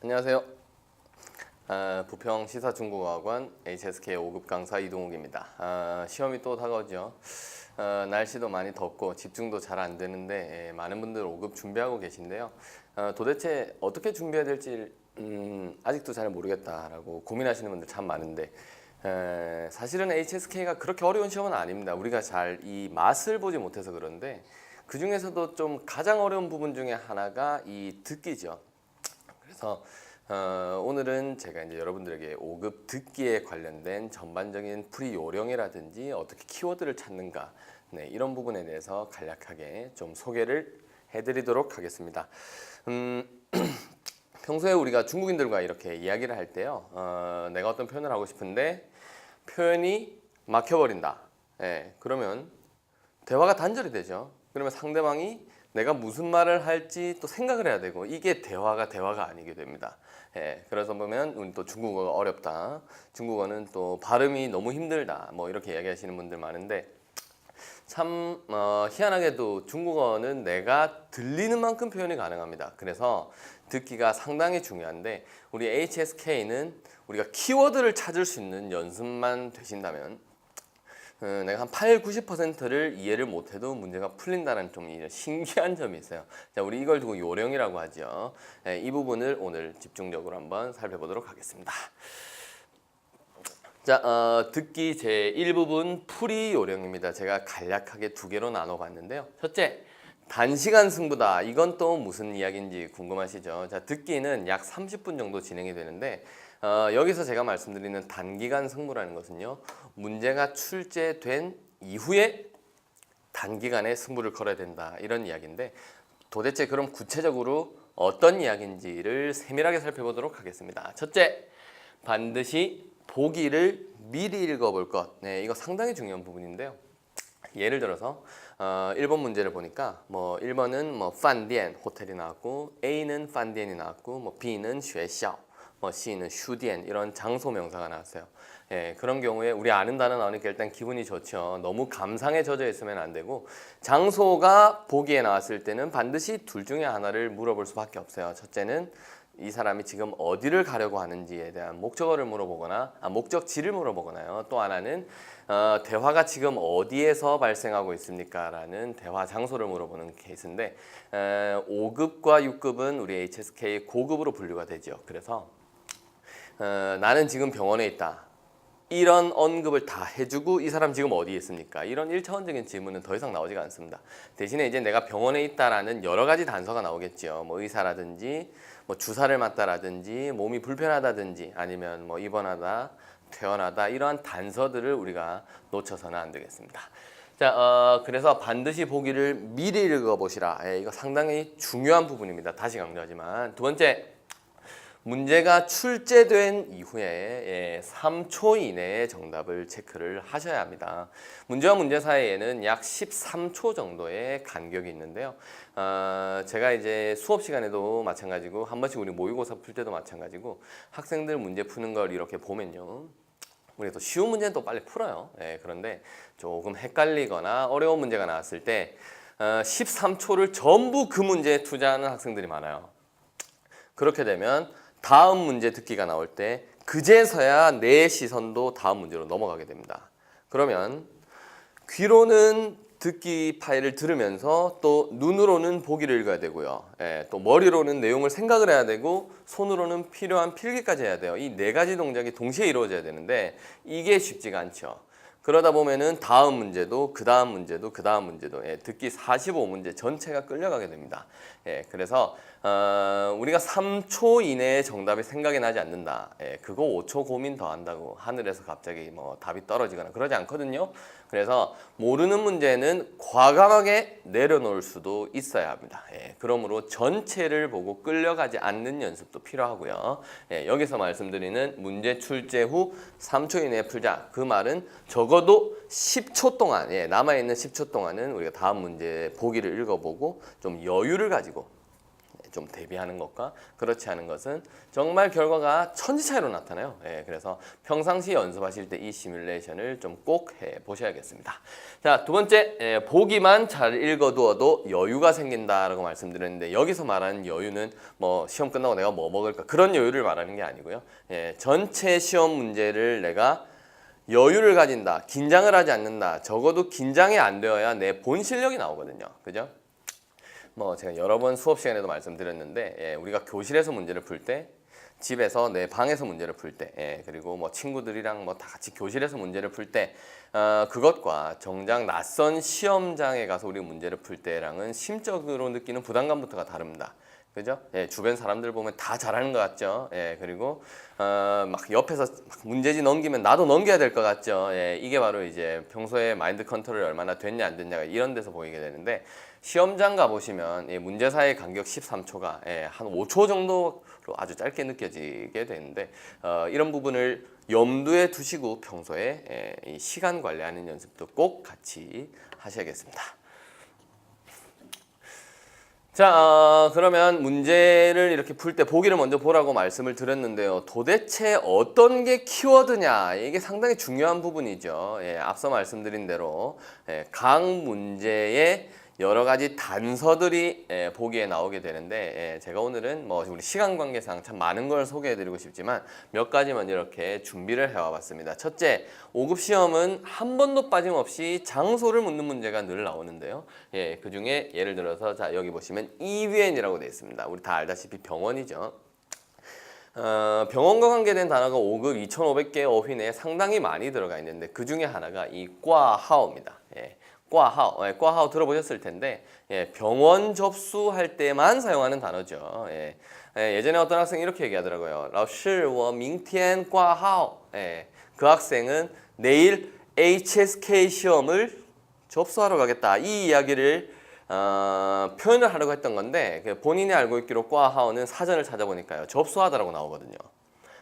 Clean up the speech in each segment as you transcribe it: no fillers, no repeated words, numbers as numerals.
안녕하세요. 부평 시사중국어학원 HSK 5급 강사 이동욱입니다. 시험이 또 다가오죠. 날씨도 많이 덥고 집중도 잘 안 되는데 많은 분들 5급 준비하고 계신데요. 도대체 어떻게 준비해야 될지 아직도 잘 모르겠다라고 고민하시는 분들 참 많은데 사실은 HSK가 그렇게 어려운 시험은 아닙니다. 우리가 잘 이 맛을 보지 못해서 그런데 그 중에서도 좀 가장 어려운 부분 중에 하나가 이 듣기죠. 그래서 오늘은 제가 이제 여러분들에게 5급 듣기에 관련된 전반적인 풀이 요령이라든지 어떻게 키워드를 찾는가 이런 부분에 대해서 간략하게 좀 소개를 해드리도록 하겠습니다. 평소에 우리가 중국인들과 이렇게 이야기를 할 때요, 내가 어떤 표현을 하고 싶은데 표현이 막혀버린다. 그러면 대화가 단절이 되죠. 그러면 상대방이 내가 무슨 말을 할지 또 생각을 해야 되고 이게 대화가 아니게 됩니다. 그래서 보면 우리 또 중국어가 어렵다. 중국어는 또 발음이 너무 힘들다. 뭐 이렇게 이야기하시는 분들 많은데 참 희한하게도 중국어는 내가 들리는 만큼 표현이 가능합니다. 그래서 듣기가 상당히 중요한데 우리 HSK는 우리가 키워드를 찾을 수 있는 연습만 되신다면 내가 한 8, 90%를 이해를 못해도 문제가 풀린다는 좀 신기한 점이 있어요. 자, 우리 이걸 두고 요령이라고 하죠. 이 부분을 오늘 집중적으로 한번 살펴보도록 하겠습니다. 자, 듣기 제1부분 풀이 요령입니다. 제가 간략하게 두 개로 나눠봤는데요. 첫째, 단시간 승부다. 이건 또 무슨 이야기인지 궁금하시죠? 자, 듣기는 약 30분 정도 진행이 되는데 여기서 제가 말씀드리는 단기간 승부라는 것은요, 문제가 출제된 이후에 단기간에 승부를 걸어야 된다 이런 이야기인데 도대체 그럼 구체적으로 어떤 이야기인지를 세밀하게 살펴보도록 하겠습니다. 첫째, 반드시 보기를 미리 읽어볼 것. 이거 상당히 중요한 부분인데요. 예를 들어서 1번 문제를 보니까 뭐 1번은 뭐 판디엔 호텔이 나왔고 A는 판디엔이 나왔고 뭐 B는 学校 뭐 C는 슈디엔 이런 장소 명사가 나왔어요. 그런 경우에 우리 아는 단어 나오니까 일단 기분이 좋죠. 너무 감상에 젖어 있으면 안 되고 장소가 보기에 나왔을 때는 반드시 둘 중에 하나를 물어볼 수밖에 없어요. 첫째는 이 사람이 지금 어디를 가려고 하는지에 대한 목적어를 물어보거나 목적지를 물어보거나요. 또 하나는 대화가 지금 어디에서 발생하고 있습니까? 라는 대화 장소를 물어보는 케이스인데 5급과 6급은 우리 HSK 고급으로 분류가 되죠. 그래서 나는 지금 병원에 있다. 이런 언급을 다 해주고 이 사람 지금 어디에 있습니까? 이런 1차원적인 질문은 더 이상 나오지가 않습니다. 대신에 이제 내가 병원에 있다라는 여러 가지 단서가 나오겠죠. 뭐 의사라든지 뭐 주사를 맞다라든지 몸이 불편하다든지 아니면 뭐 입원하다, 퇴원하다 이러한 단서들을 우리가 놓쳐서는 안 되겠습니다. 자, 그래서 반드시 보기를 미리 읽어보시라. 이거 상당히 중요한 부분입니다. 다시 강조하지만 두 번째, 문제가 출제된 이후에 3초 이내에 정답을 체크를 하셔야 합니다. 문제와 문제 사이에는 약 13초 정도의 간격이 있는데요. 제가 이제 수업 시간에도 마찬가지고 한 번씩 우리 모의고사 풀 때도 마찬가지고 학생들 문제 푸는 걸 이렇게 보면요. 우리가 또 쉬운 문제는 또 빨리 풀어요. 그런데 조금 헷갈리거나 어려운 문제가 나왔을 때 13초를 전부 그 문제에 투자하는 학생들이 많아요. 그렇게 되면 다음 문제 듣기가 나올 때 그제서야 내 시선도 다음 문제로 넘어가게 됩니다. 그러면 귀로는 듣기 파일을 들으면서 또 눈으로는 보기를 읽어야 되고요. 또 머리로는 내용을 생각을 해야 되고 손으로는 필요한 필기까지 해야 돼요. 이 네 가지 동작이 동시에 이루어져야 되는데 이게 쉽지가 않죠. 그러다 보면은 다음 문제도 그 다음 문제도 그 다음 문제도 듣기 45문제 전체가 끌려가게 됩니다. 그래서 우리가 3초 이내에 정답이 생각이 나지 않는다. 그거 5초 고민 더 한다고 하늘에서 갑자기 뭐 답이 떨어지거나 그러지 않거든요. 그래서 모르는 문제는 과감하게 내려놓을 수도 있어야 합니다. 그러므로 전체를 보고 끌려가지 않는 연습도 필요하고요. 여기서 말씀드리는 문제 출제 후 3초 이내에 풀자. 그 말은 적어도 10초 동안 남아있는 10초 동안은 우리가 다음 문제 보기를 읽어보고 좀 여유를 가지고 좀 대비하는 것과 그렇지 않은 것은 정말 결과가 천지 차이로 나타나요. 예, 그래서 평상시 연습하실 때 이 시뮬레이션을 좀 꼭 해보셔야겠습니다. 자, 두 번째, 보기만 잘 읽어두어도 여유가 생긴다라고 말씀드렸는데 여기서 말하는 여유는 뭐 시험 끝나고 내가 뭐 먹을까 그런 여유를 말하는 게 아니고요. 전체 시험 문제를 내가 여유를 가진다, 긴장을 하지 않는다. 적어도 긴장이 안 되어야 내 본 실력이 나오거든요. 그죠? 뭐 제가 여러 번 수업 시간에도 말씀드렸는데 우리가 교실에서 문제를 풀 때, 집에서 내 방에서 문제를 풀 때, 그리고 뭐 친구들이랑 뭐 다 같이 교실에서 문제를 풀 때, 그것과 정작 낯선 시험장에 가서 우리 문제를 풀 때랑은 심적으로 느끼는 부담감부터가 다릅니다. 그죠? 주변 사람들 보면 다 잘하는 것 같죠. 그리고 막 옆에서 막 문제지 넘기면 나도 넘겨야 될 것 같죠. 이게 바로 이제 평소에 마인드 컨트롤이 얼마나 됐냐 안 됐냐가 이런 데서 보이게 되는데 시험장 가보시면 문제사의 간격 13초가 한 5초 정도로 아주 짧게 느껴지게 되는데 이런 부분을 염두에 두시고 평소에 이 시간 관리하는 연습도 꼭 같이 하셔야겠습니다. 자, 그러면 문제를 이렇게 풀 때 보기를 먼저 보라고 말씀을 드렸는데요. 도대체 어떤 게 키워드냐? 이게 상당히 중요한 부분이죠. 앞서 말씀드린 대로 각 문제의 여러 가지 단서들이 보기에 나오게 되는데 제가 오늘은 뭐 우리 시간 관계상 참 많은 걸 소개해드리고 싶지만 몇 가지만 이렇게 준비를 해와 봤습니다. 첫째, 5급 시험은 한 번도 빠짐없이 장소를 묻는 문제가 늘 나오는데요. 그 중에 예를 들어서 자 여기 보시면 EVN이라고 되어 있습니다. 우리 다 알다시피 병원이죠. 병원과 관계된 단어가 5급 2,500개 어휘 내에 상당히 많이 들어가 있는데 그 중에 하나가 이 꽈하오입니다. 꽈하오, 꽈하오 들어보셨을 텐데 병원 접수할 때만 사용하는 단어죠. 예전에 어떤 학생이 이렇게 얘기하더라고요. 老师我明天挂号. 그 학생은 내일 HSK 시험을 접수하러 가겠다. 이 이야기를 표현을 하려고 했던 건데 본인이 알고 있기로 꽈하오는 사전을 찾아보니까요. 접수하다라고 나오거든요.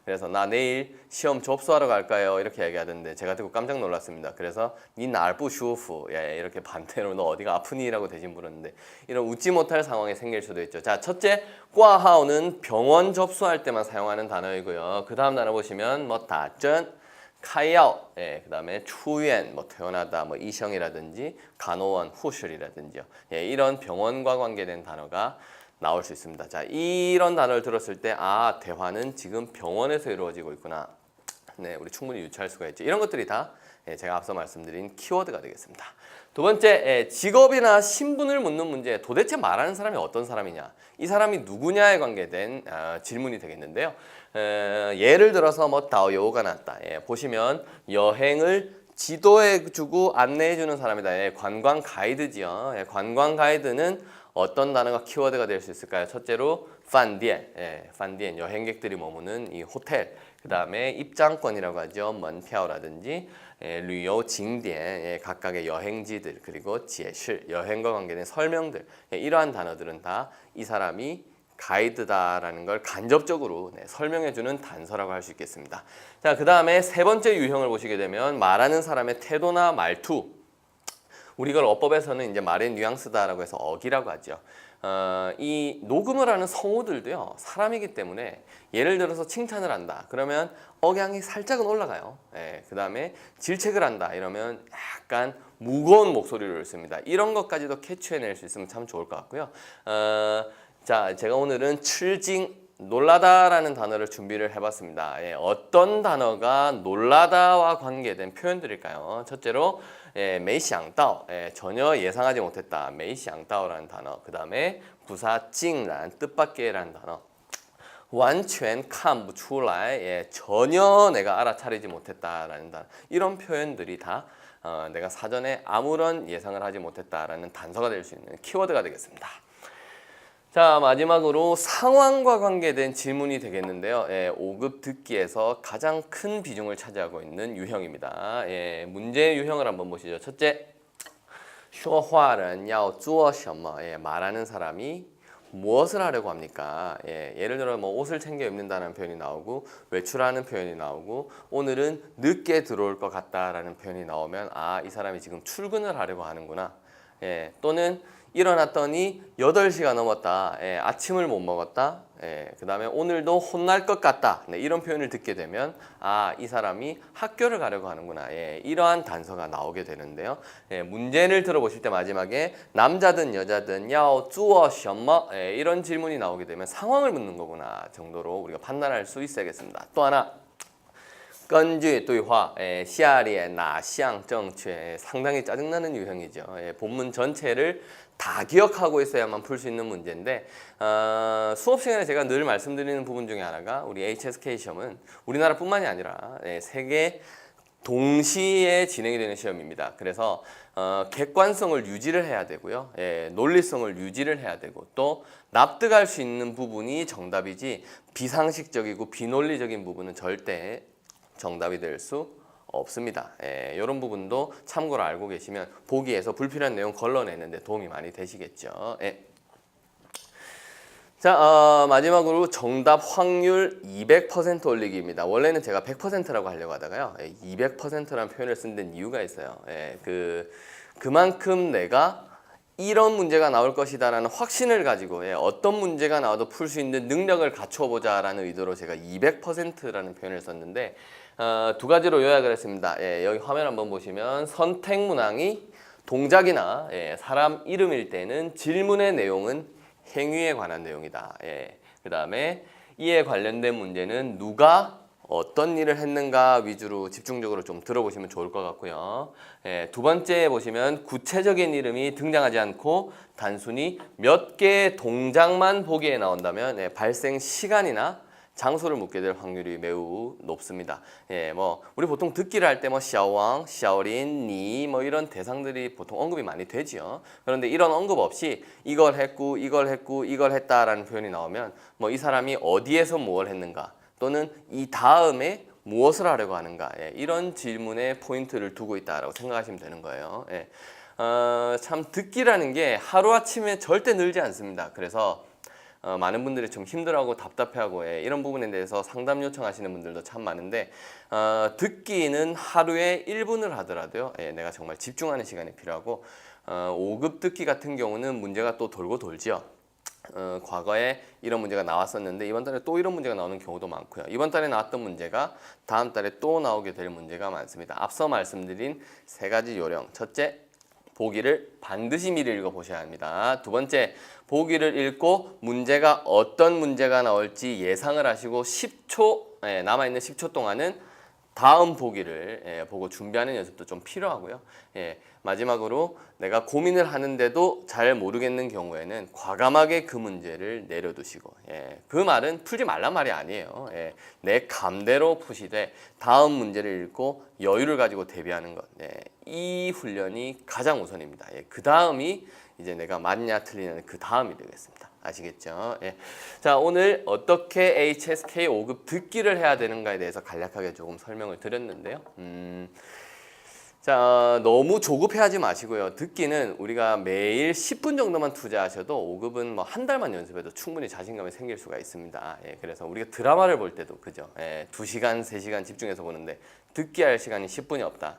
그래서 나 내일 시험 접수하러 갈까요? 이렇게 얘기하던데 제가 듣고 깜짝 놀랐습니다. 그래서 니 날부 슈프 이렇게 반대로 너 어디가 아프니?라고 대신 물었는데 이런 웃지 못할 상황이 생길 수도 있죠. 자, 첫째 꽈하오는 병원 접수할 때만 사용하는 단어이고요. 그 다음 단어 보시면 뭐 다전, 카이아오, 그 다음에 추연, 뭐 퇴원하다, 뭐 이성이라든지 간호원, 후술이라든지요. 이런 병원과 관계된 단어가 나올 수 있습니다. 자, 이런 단어를 들었을 때 아, 대화는 지금 병원에서 이루어지고 있구나. 네, 우리 충분히 유추할 수가 있죠. 이런 것들이 다 제가 앞서 말씀드린 키워드가 되겠습니다. 두 번째, 직업이나 신분을 묻는 문제. 도대체 말하는 사람이 어떤 사람이냐? 이 사람이 누구냐에 관계된 질문이 되겠는데요. 예를 들어서 뭐 다오요가 났다. 보시면 여행을 지도해주고 안내해주는 사람이다. 관광 가이드지요. 관광 가이드는 어떤 단어가 키워드가 될 수 있을까요? 첫째로 판디엔, 판디엔 여행객들이 머무는 이 호텔. 그 다음에 입장권이라고 하죠. 먼피아오라든지旅游 징디엔, 각각의 여행지들, 그리고 지혜실, 여행과 관계된 설명들. 이러한 단어들은 다 이 사람이 가이드다라는 걸 간접적으로 설명해주는 단서라고 할 수 있겠습니다. 자, 그 다음에 세 번째 유형을 보시게 되면 말하는 사람의 태도나 말투. 우리 이걸 어법에서는 이제 말의 뉘앙스다라고 해서 어기라고 하죠. 이 녹음을 하는 성우들도요 사람이기 때문에 예를 들어서 칭찬을 한다 그러면 억양이 살짝은 올라가요. 그 다음에 질책을 한다 이러면 약간 무거운 목소리를 씁니다. 이런 것까지도 캐치해낼 수 있으면 참 좋을 것 같고요. 자, 제가 오늘은 칠징 놀라다라는 단어를 준비를 해봤습니다. 어떤 단어가 놀라다와 관계된 표현들일까요? 첫째로 메이샹다오, 전혀 예상하지 못했다. 메이샹다오라는 단어. 그 다음에 부사징라는 뜻밖의라는 단어. 완전 칸不出来, 전혀 내가 알아차리지 못했다라는 단어. 이런 표현들이 다 내가 사전에 아무런 예상을 하지 못했다라는 단서가 될 수 있는 키워드가 되겠습니다. 자, 마지막으로 상황과 관계된 질문이 되겠는데요. 5급 듣기에서 가장 큰 비중을 차지하고 있는 유형입니다. 문제 유형을 한번 보시죠. 첫째, 说话人要做什么? 말하는 사람이 무엇을 하려고 합니까? 예를 들어 뭐 옷을 챙겨 입는다는 표현이 나오고 외출하는 표현이 나오고 오늘은 늦게 들어올 것 같다라는 표현이 나오면 아, 이 사람이 지금 출근을 하려고 하는구나. 또는 일어났더니 8시가 넘었다. 예, 아침을 못 먹었다. 예, 그 다음에 오늘도 혼날 것 같다. 네, 이런 표현을 듣게 되면 이 사람이 학교를 가려고 하는구나. 예, 이러한 단서가 나오게 되는데요. 예, 문제를 들어보실 때 마지막에 남자든 여자든 야오 쭈어 셔머 이런 질문이 나오게 되면 상황을 묻는 거구나 정도로 우리가 판단할 수 있어야겠습니다. 또 하나 根据对话下列哪项正确 상당히 짜증나는 유형이죠. 본문 전체를 다 기억하고 있어야만 풀 수 있는 문제인데 수업 시간에 제가 늘 말씀드리는 부분 중에 하나가 우리 HSK 시험은 우리나라뿐만이 아니라 세계 동시에 진행이 되는 시험입니다. 그래서 객관성을 유지를 해야 되고요. 논리성을 유지를 해야 되고 또 납득할 수 있는 부분이 정답이지 비상식적이고 비논리적인 부분은 절대 정답이 될 수 없습니다. 이런 부분도 참고로 알고 계시면 보기에서 불필요한 내용 걸러내는데 도움이 많이 되시겠죠. 자, 마지막으로 정답 확률 200% 올리기입니다. 원래는 제가 100%라고 하려고 하다가요. 200%라는 표현을 쓴 데는 이유가 있어요. 그만큼 내가 이런 문제가 나올 것이다라는 확신을 가지고 어떤 문제가 나와도 풀 수 있는 능력을 갖춰보자라는 의도로 제가 200%라는 표현을 썼는데 두 가지로 요약을 했습니다. 여기 화면 한번 보시면 선택 문항이 동작이나 사람 이름일 때는 질문의 내용은 행위에 관한 내용이다. 그 다음에 이에 관련된 문제는 누가 어떤 일을 했는가 위주로 집중적으로 좀 들어보시면 좋을 것 같고요. 두 번째 보시면 구체적인 이름이 등장하지 않고 단순히 몇 개의 동작만 보기에 나온다면 발생 시간이나 장소를 묻게 될 확률이 매우 높습니다. 뭐 우리 보통 듣기를 할 때 뭐 샤오왕, 샤오린, 니 뭐 이런 대상들이 보통 언급이 많이 되지요. 그런데 이런 언급 없이 이걸 했고 이걸 했고 이걸 했다라는 표현이 나오면 뭐 이 사람이 어디에서 무엇을 했는가 또는 이 다음에 무엇을 하려고 하는가 이런 질문에 포인트를 두고 있다라고 생각하시면 되는 거예요. 참 듣기라는 게 하루아침에 절대 늘지 않습니다. 그래서 많은 분들이 좀 힘들어하고 답답해하고 이런 부분에 대해서 상담 요청하시는 분들도 참 많은데 듣기는 하루에 1분을 하더라도요. 내가 정말 집중하는 시간이 필요하고 5급 듣기 같은 경우는 문제가 또 돌고 돌지요. 과거에 이런 문제가 나왔었는데 이번 달에 또 이런 문제가 나오는 경우도 많고요. 이번 달에 나왔던 문제가 다음 달에 또 나오게 될 문제가 많습니다. 앞서 말씀드린 세 가지 요령. 첫째, 보기를 반드시 미리 읽어보셔야 합니다. 두 번째, 보기를 읽고 문제가 어떤 문제가 나올지 예상을 하시고 10초, 남아있는 10초 동안은 다음 보기를 보고 준비하는 연습도 좀 필요하고요. 마지막으로 내가 고민을 하는데도 잘 모르겠는 경우에는 과감하게 그 문제를 내려두시고 그 말은 풀지 말란 말이 아니에요. 내 감대로 푸시되 다음 문제를 읽고 여유를 가지고 대비하는 것. 이 훈련이 가장 우선입니다. 그 다음이 이제 내가 맞냐 틀리냐는 그 다음이 되겠습니다. 아시겠죠? 자, 오늘 어떻게 HSK 5급 듣기를 해야 되는가에 대해서 간략하게 조금 설명을 드렸는데요. 자, 너무 조급해하지 마시고요. 듣기는 우리가 매일 10분 정도만 투자하셔도 5급은 뭐 한 달만 연습해도 충분히 자신감이 생길 수가 있습니다. 그래서 우리가 드라마를 볼 때도 그죠. 2시간, 3시간 집중해서 보는데 듣기 할 시간이 10분이 없다.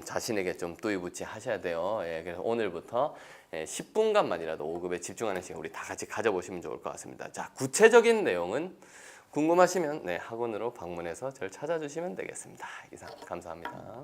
자신에게 좀 또이붙이 하셔야 돼요. 그래서 오늘부터 10분간만이라도 5급에 집중하는 시간 우리 다 같이 가져보시면 좋을 것 같습니다. 자, 구체적인 내용은 궁금하시면 학원으로 방문해서 저를 찾아주시면 되겠습니다. 이상 감사합니다.